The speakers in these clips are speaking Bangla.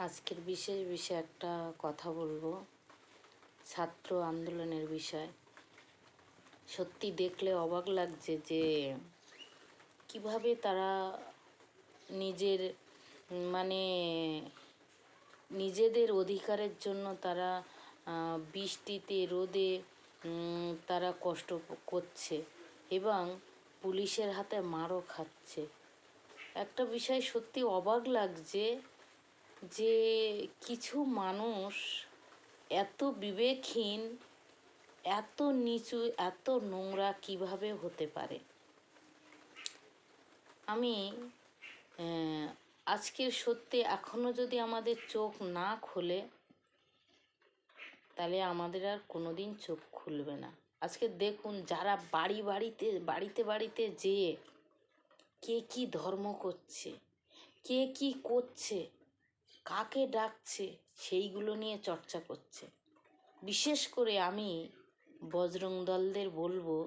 আজকের বিশেষ বিষয়ে একটা কথা বলবো, ছাত্র আন্দোলনের বিষয়। সত্যি দেখলে অবাক লাগছে যে কিভাবে তারা নিজের মানে নিজেদের অধিকারের জন্য তারা বৃষ্টিতে রোদে তারা কষ্ট করছে এবং পুলিশের হাতে মারও খাচ্ছে। একটা বিষয় সত্যি অবাক লাগছে যে কিছু মানুষ এত বিবেকহীন, এত নিচু, এত নোংরা কিভাবে হতে পারে। আমি আজকের সত্যি এখনও যদি আমাদের চোখ না খোলে তাহলে আমাদের আর কোনো দিন চোখ খুলবে না। আজকে দেখুন, যারা বাড়িতে বাড়িতে যেয়ে কে কি ধর্ম করছে, কে কি করছে, কাকে ডাকছে, সেইগুলো নিয়ে চর্চা করছে। বিশেষ করে আমি বজরং দলদের বলবো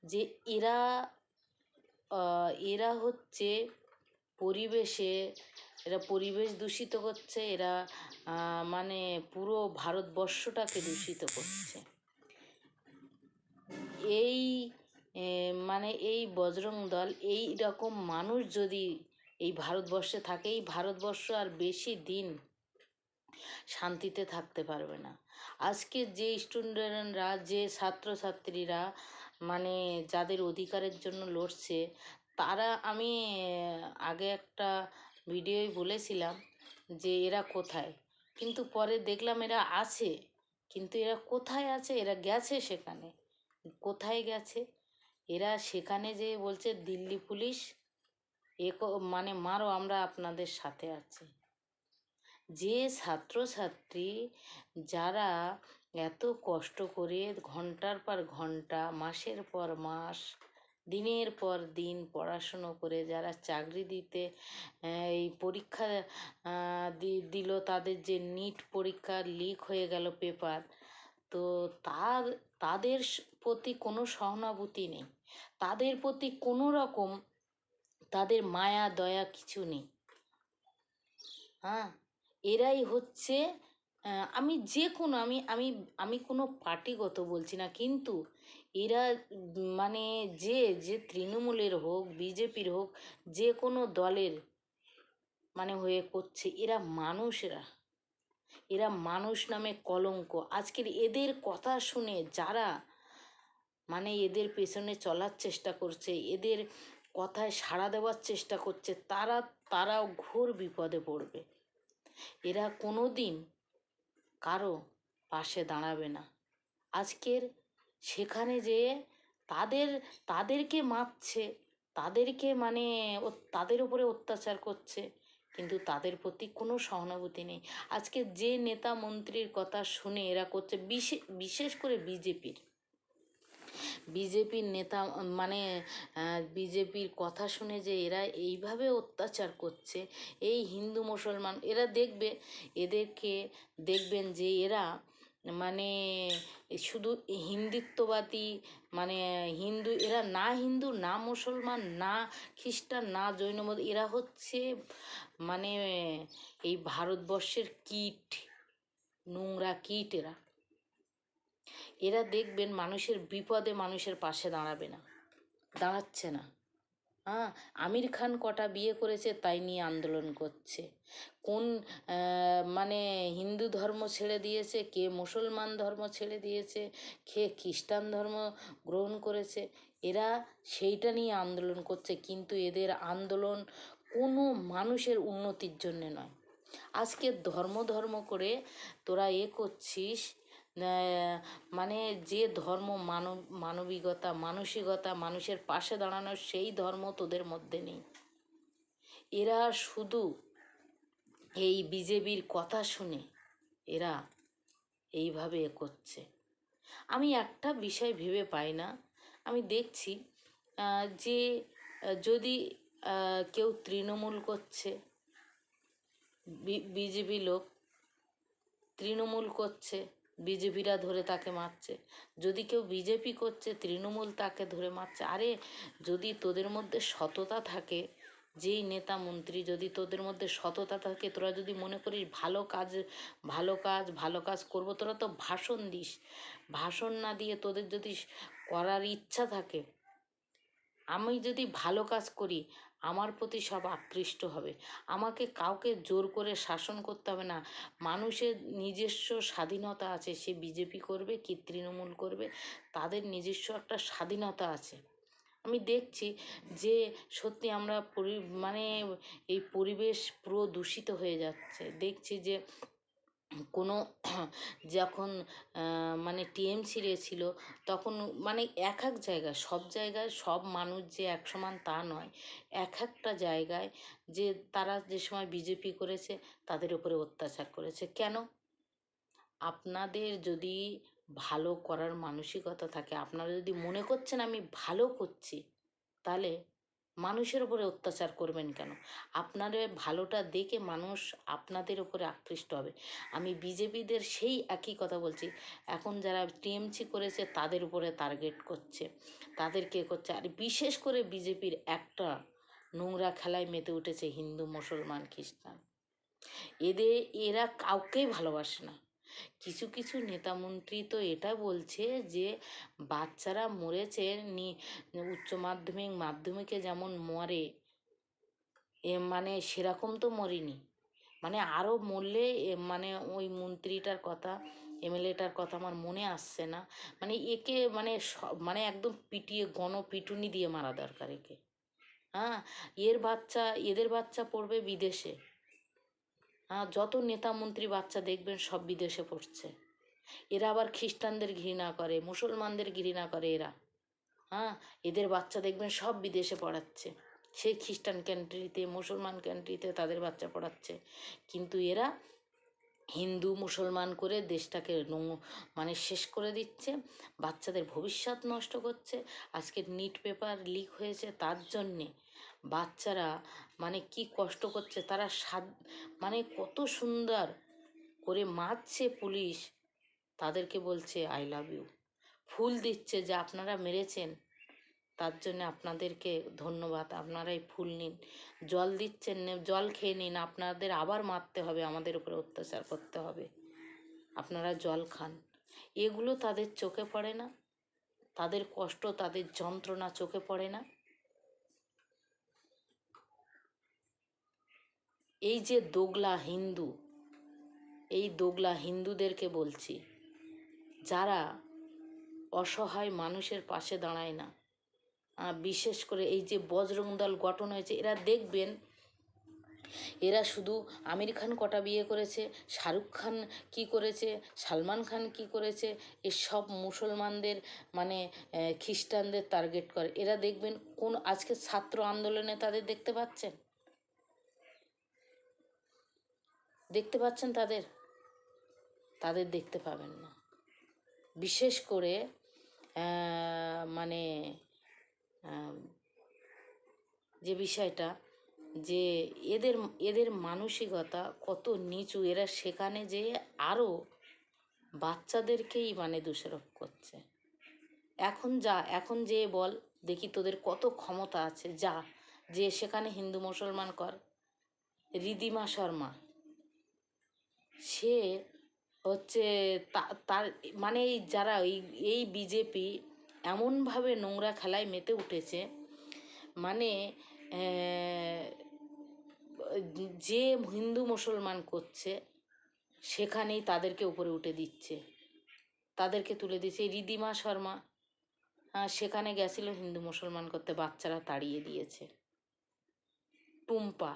যে এরা হচ্ছে এরা পরিবেশ দূষিত করছে। এরা মানে পুরো ভারতবর্ষটাকে দূষিত করছে। এই মানে এই বজরং দল, এই রকম মানুষ যদি এই ভারতবর্ষে থাকে, এই ভারতবর্ষ আর বেশি দিন শান্তিতে থাকতে পারবে না। আজকে যে স্টুডেন্টরা, যে ছাত্রছাত্রীরা মানে যাদের অধিকারের জন্য লড়ছে, তারা আমি আগে একটা ভিডিওয় বলেছিলাম যে এরা কোথায়, কিন্তু পরে দেখলাম এরা আছে। কিন্তু এরা কোথায় আছে? এরা গেছে সেখানে। কোথায় গেছে? এরা সেখানে যে বলছে দিল্লি পুলিশ মানে মারো, আমরা আপনাদের সাথে আছি। যে ছাত্রছাত্রী যারা এত কষ্ট করে ঘন্টার পর ঘন্টা, মাসের পর মাস, দিনের পর দিন পড়াশুনো করে যারা চাকরি দিতে এই পরীক্ষা দিল, তাদের যে নিট পরীক্ষা লিক হয়ে গেল পেপার, তো তাদের প্রতি কোনো সহানুভূতি নেই, তাদের প্রতি কোনো রকম তাদের মায়া দয়া কিছু নেই। হ্যাঁ, এরাই হচ্ছে আমি যে কোনো আমি আমি আমি কোনো পার্টিগত বলছি না, কিন্তু এরা মানে যে তৃণমূলের হোক, বিজেপির হোক, যে কোনো দলের মানে হয়ে করছে, এরা মানুষ নামে কলঙ্ক। আজকের এদের কথা শুনে যারা মানে এদের পেছনে চলার চেষ্টা করছে, এদের কথায় সাড়া দেওয়ার চেষ্টা করছে, তারাও ঘোর বিপদে পড়বে। এরা কোনো দিন কারো পাশে দাঁড়াবে না। আজকের সেখানে যে তাদেরকে মারছে, তাদেরকে মানে তাদের উপরে অত্যাচার করছে, কিন্তু তাদের প্রতি কোনো সহানুভূতি নেই। আজকে যে নেতা মন্ত্রীর কথা শুনে এরা করছে, বিশেষ করে বিজেপির নেতা মানে বিজেপির কথা শুনে যে এরা এইভাবে অত্যাচার করছে, এই হিন্দু মুসলমান, এদেরকে দেখবেন যে এরা মানে শুধু হিন্দুত্ববাদী, মানে এরা না হিন্দু, না মুসলমান, না খ্রিস্টান, না জৈন, এরা হচ্ছে মানে এই ভারতবর্ষের কীট, নোংরা কীট। এরা দেখবেন মানুষের বিপদে মানুষের পাশে দাঁড়াচ্ছে না। আমির খান কটা বিয়ে করেছে তাই নিয়ে আন্দোলন করছে। কোন মানে হিন্দু ধর্ম ছেড়ে দিয়েছে, কে মুসলমান ধর্ম ছেড়ে দিয়েছে, কে খ্রিস্টান ধর্ম গ্রহণ করেছে, এরা সেইটা নিয়ে আন্দোলন করছে। কিন্তু এদের আন্দোলন কোনো মানুষের উন্নতির জন্যে নয়। আজকে ধর্ম করে তোরা করছিস, মানে যে ধর্ম মানবিকতা, মানসিকতা, মানুষের পাশে দাঁড়ানোর, সেই ধর্ম তোদের মধ্যে নেই। এরা শুধু এই বিজেপির কথা শুনে এরা এইভাবে করছে। আমি একটা বিষয় ভেবে পাই না, আমি দেখছি যে যদি কেউ তৃণমূল করছে, বিজেপি লোক তৃণমূল করছে, বিজেপিরা ধরে তাকে মারছে। যদি কেউ বিজেপি করছে, তৃণমূল তাকে ধরে মারছে। আরে যদি তোদের মধ্যে সততা থাকে, যেই নেতা মন্ত্রী যদি তোদের মধ্যে সততা থাকে, তোরা যদি মনে করিস ভালো কাজ করবো, তোরা তো ভাষণ দিস। ভাষণ না দিয়ে তোদের যদি করার ইচ্ছা থাকে, আমি যদি ভালো কাজ করি আমার প্রতি সব আকৃষ্ট হবে। আমাকে কাউকে জোর করে শাসন করতে হবে না। মানুষের নিজস্ব স্বাধীনতা আছে, সে বিজেপি করবে কি তৃণমূল করবে, তাদের নিজস্ব একটা স্বাধীনতা আছে। আমি দেখছি যে সত্যি আমরা মানে এই পরিবেশ পুরো দূষিত হয়ে যাচ্ছে। দেখছি যে কোনো যখন মানে টিএমসি ছিল তখন মানে এক এক জায়গায়, সব জায়গায় সব মানুষ যে এক সমান তা নয়। এক একটা জায়গায় যে তারা যে সময় বিজেপি করেছে তাদের উপরে অত্যাচার করেছে। কেন? আপনাদের যদি ভালো করার মানসিকতা থাকে, আপনারা যদি মনে করছেন আমি ভালো করছি, তাহলে মানুষের উপরে অত্যাচার করবেন কেন? আপনাদের ভালোটা দেখে মানুষ আপনাদের উপরে আকৃষ্ট হবে। আমি বিজেপিদের সেই একই কথা বলছি, এখন যারা টিএমসি করেছে তাদের উপরে টার্গেট করছে, তাদেরকে করছে। আর বিশেষ করে বিজেপির একটা নোংরা খেলায় মেতে উঠেছে হিন্দু, মুসলমান, খ্রিস্টান। এরা কাউকেই ভালোবাসে না। কিছু কিছু নেতামন্ত্রী তো এটা বলছে যে বাচ্চারা মরেছে উচ্চ মাধ্যমিক মাধ্যমিকে যেমন মরে, মানে সেরকম তো মরেনি, মানে আরও মরলে মানে ওই মন্ত্রীটার কথা, এমএলএটার কথা আমার মনে আসছে না, মানে একে মানে মানে একদম পিটিয়ে গণপিটুনি দিয়ে মারা দরকার একে। হ্যাঁ, এদের বাচ্চা পড়বে বিদেশে। হ্যাঁ, যত নেতা মন্ত্রী বাচ্চা দেখবেন সব বিদেশে পড়ছে। এরা আবার খ্রিস্টানদের ঘৃণা করে, মুসলমানদের ঘৃণা করে এরা। হ্যাঁ, এদের বাচ্চা দেখবেন সব বিদেশে পড়াচ্ছে, সেই খ্রিস্টান কান্ট্রিতে, মুসলমান কান্ট্রিতে তাদের বাচ্চা পড়াচ্ছে। কিন্তু এরা হিন্দু মুসলমান করে দেশটাকে মানে শেষ করে দিচ্ছে, বাচ্চাদের ভবিষ্যৎ নষ্ট করছে। আজকে নিট পেপার লিক হয়েছে তার জন্যে বাচ্চারা মানে কি কষ্ট করছে, তারা মানে কত সুন্দর করে মারছে পুলিশ, তাদেরকে বলছে আই লাভ ইউ, ফুল দিচ্ছে যে আপনারা মেরেছেন তার জন্য আপনাদেরকে ধন্যবাদ, আপনারাই ফুল নিন। জল দিচ্ছেন, জল খেয়ে নিন, আপনাদের আবার মারতে হবে, আমাদের উপরে অত্যাচার করতে হবে, আপনারা জল খান। এগুলো তাদের চোখে পড়ে না, তাদের কষ্ট, তাদের যন্ত্রণা চোখে পড়ে না। এই যে দোগলা হিন্দু, এই দোগলা হিন্দুদেরকে বলছি, যারা অসহায় মানুষের পাশে দাঁড়ায় না, বিশেষ করে এই যে বজরং দল গঠন হয়েছে, এরা দেখবেন এরা শুধু আমির খান কটা বিয়ে করেছে, শাহরুখ খান কি করেছে, সালমান খান কি করেছে, এসব মুসলমানদের মানে খ্রিস্টানদের টার্গেট করে। এরা দেখবেন কোন আজকে ছাত্র আন্দোলনে তাদের দেখতে পাচ্ছেন, দেখতে পাচ্ছেন তাদের দেখতে পাবেন না। বিশেষ করে মানে যে বিষয়টা যে এদের এদের মানসিকতা কত নিচু, এরা সেখানে যে আরও বাচ্চাদেরকেই মানে দোষারোপ করছে। এখন যে বল দেখি তোদের কত ক্ষমতা আছে, যে সেখানে হিন্দু মুসলমান কর। রিদিমা শর্মা, সে হচ্ছে তার মানে যারা এই বিজেপি এমনভাবে নোংরা খেলায় মেতে উঠেছে, মানে যে হিন্দু মুসলমান করছে সেখানেই তাদেরকে উপরে উঠে দিচ্ছে, তাদেরকে তুলে দিচ্ছে। রিদিমা শর্মা সেখানে গেছিল হিন্দু মুসলমান করতে, বাচ্চারা তাড়িয়ে দিয়েছে। টুম্পা,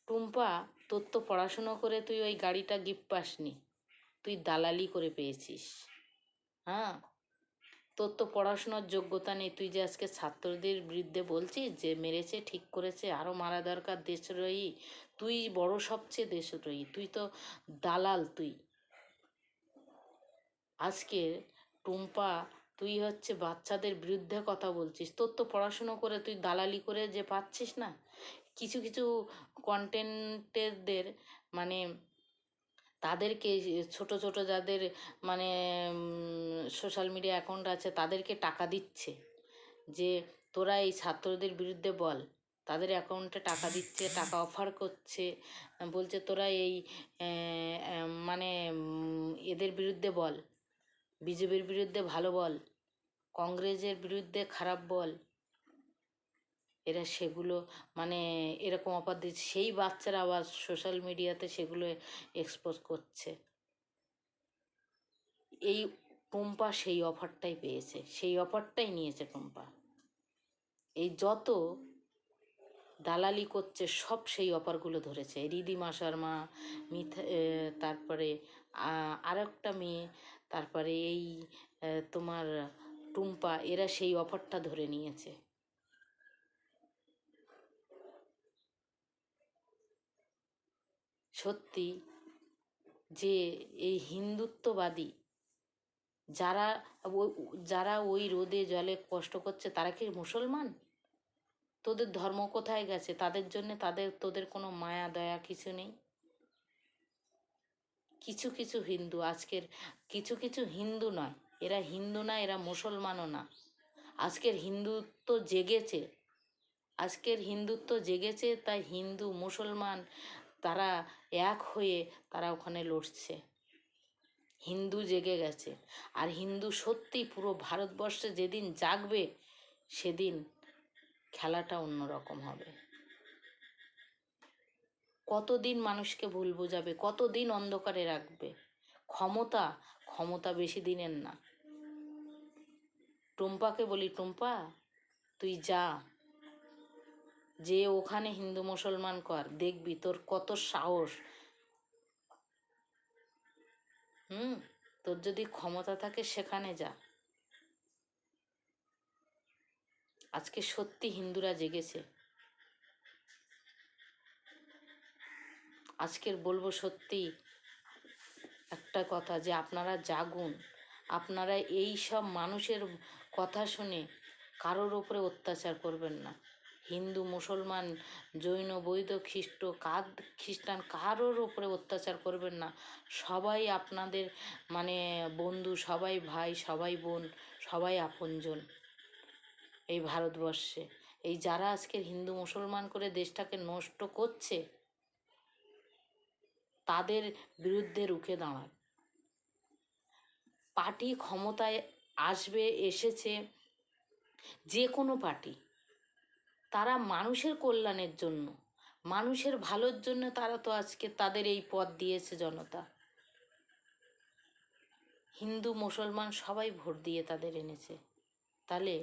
টুম্পা তোর তো পড়াশুনো করে তুই ওই গাড়িটা গিফট পাসনি, তুই দালালি করে পেয়েছিস। হ্যাঁ, তোর তো পড়াশোনার যোগ্যতা নেই, তুই যে আজকে ছাত্রদের বিরুদ্ধে বলছিস যে মেরেছে ঠিক করেছে আরও মারা দরকার দেশদ্রোহী, তুই বড় সবচেয়ে দেশদ্রোহী, তুই তো দালাল। তুই আজকে টুম্পা, তুই হচ্ছে বাচ্চাদের বিরুদ্ধে কথা বলছিস, তোর তো পড়াশুনো করে তুই দালালি করে যে পাচ্ছিস না। কিছু কিছু কন্টেন্টেরদের মানে তাদেরকে ছোট ছোট যাদের মানে সোশ্যাল মিডিয়া অ্যাকাউন্ট আছে তাদেরকে টাকা দিচ্ছে যে তোরা এই ছাত্রদের বিরুদ্ধে বল, তাদের অ্যাকাউন্টে টাকা দিচ্ছে, টাকা অফার করছে, বলছে তোরা এই মানে এদের বিরুদ্ধে বল, বিজেপির বিরুদ্ধে ভালো বল, কংগ্রেসের বিরুদ্ধে খারাপ বল। এরা সেগুলো মানে এরকম অফার দিচ্ছে, সেই বাচ্চারা আবার সোশ্যাল মিডিয়াতে সেগুলো এক্সপোজ করছে। এই টুম্পা সেই অফারটাই পেয়েছে, সেই অফারটাই নিয়েছে টুম্পা। এই যত দালালি করছে সব সেই অফারগুলো ধরেছে। রিদিমা শর্মা, তারপরে আর একটা মেয়ে, তারপরে এই তোমার টুম্পা, এরা সেই অফারটা ধরে নিয়েছে। সত্যি যে এই হিন্দুত্ববাদী যারা যারা ওই রোদে জলে কষ্ট করছে তারা কি মুসলমান? তোদের ধর্ম কোথায় গেছে? তাদের জন্য তোদের কোনো মায়া দয়া কিছু নেই? কিছু কিছু হিন্দু আজকের, কিছু কিছু হিন্দু নয়, এরা হিন্দু না, এরা মুসলমানও না। আজকের হিন্দুত্ব জেগেছে, আজকের হিন্দুত্ব জেগেছে, তাই হিন্দু মুসলমান তারা এক হয়ে তারা ওখানে লড়ছে। হিন্দু জেগে গেছে। আর হিন্দু সত্যি পুরো ভারতবর্ষে যেদিন জাগবে সেদিন খেলাটা অন্যরকম হবে। কতদিন মানুষকে ভুল বোঝাবে, কতদিন অন্ধকারে রাখবে? ক্ষমতা, ক্ষমতা বেশি দিনের না। টুম্পাকে বলি, টুম্পা তুই যা, যে ওখানে হিন্দু মুসলমান কর, দেখবি তোর কত সাহস। তোর যদি ক্ষমতা থাকে সেখানে যা। আজকে সত্যি হিন্দুরা জেগেছে। আজকের বলবো সত্যি একটা কথা, যে আপনারা জাগুন। আপনারা এই সব মানুষের কথা শুনে কারোর ওপরে অত্যাচার করবেন না। হিন্দু মুসলমান জৈন বৌদ্ধ খ্রিস্টান কারোর ওপরে অত্যাচার করবেন না। সবাই আপনাদের মানে বন্ধু, সবাই ভাই, সবাই বোন, সবাই আপনজন এই ভারতবর্ষে। এই যারা আজকের হিন্দু মুসলমান করে দেশটাকে নষ্ট করছে তাদের বিরুদ্ধে রুখে দাঁড়ান। পার্টি ক্ষমতায় আসবে, এসেছে যে কোনো পার্টি, তারা মানুষের কল্যাণের জন্য, মানুষের ভালোর জন্য তারা তো আজকে তাদের এই পথ দিয়েছে জনতা। হিন্দু মুসলমান সবাই ভোট দিয়ে তাদের এনেছে, তাহলে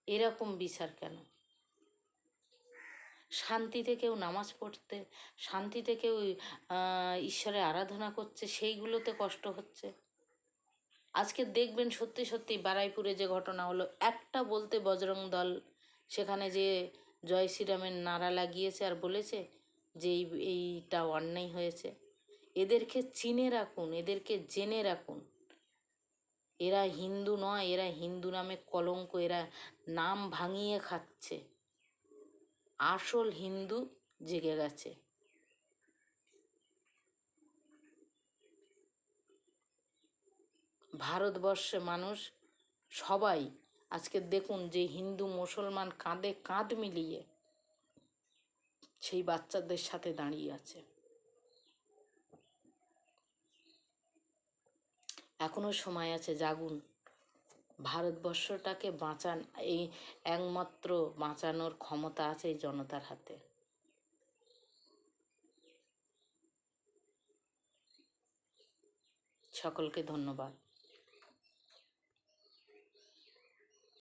এরকম বিচার কেন? শান্তিতে কেউ নামাজ পড়তে, শান্তিতে কেউ ঈশ্বরের আরাধনা করছে, সেইগুলোতে কষ্ট হচ্ছে। আজকে দেখবেন সত্যি সত্যি বারুইপুরে যে ঘটনা হলো, একটা বলতে বজরং দল সেখানে যে জয় শ্রীরামের নারা লাগিয়েছে আর বলেছে যে এইটা অন্যায় হয়েছে। এদেরকে চিনে রাখুন, এদেরকে জেনে রাখুন। এরা হিন্দু নয়, এরা হিন্দু নামে কলঙ্ক, এরা নাম ভাঙিয়ে খাচ্ছে। আসল হিন্দু জেগে গেছে। ভারতবর্ষে মানুষ সবাই আজকে দেখুন যে হিন্দু মুসলমান কাঁধে কাঁধ মিলিয়ে সেই বাচ্চাদের সাথে দাঁড়িয়ে আছে। এখনো সময় আছে, জাগুন, ভারতবর্ষটাকে বাঁচান। এই একমাত্র বাঁচানোর ক্ষমতা আছে এই জনতার হাতে। সকলকে ধন্যবাদ।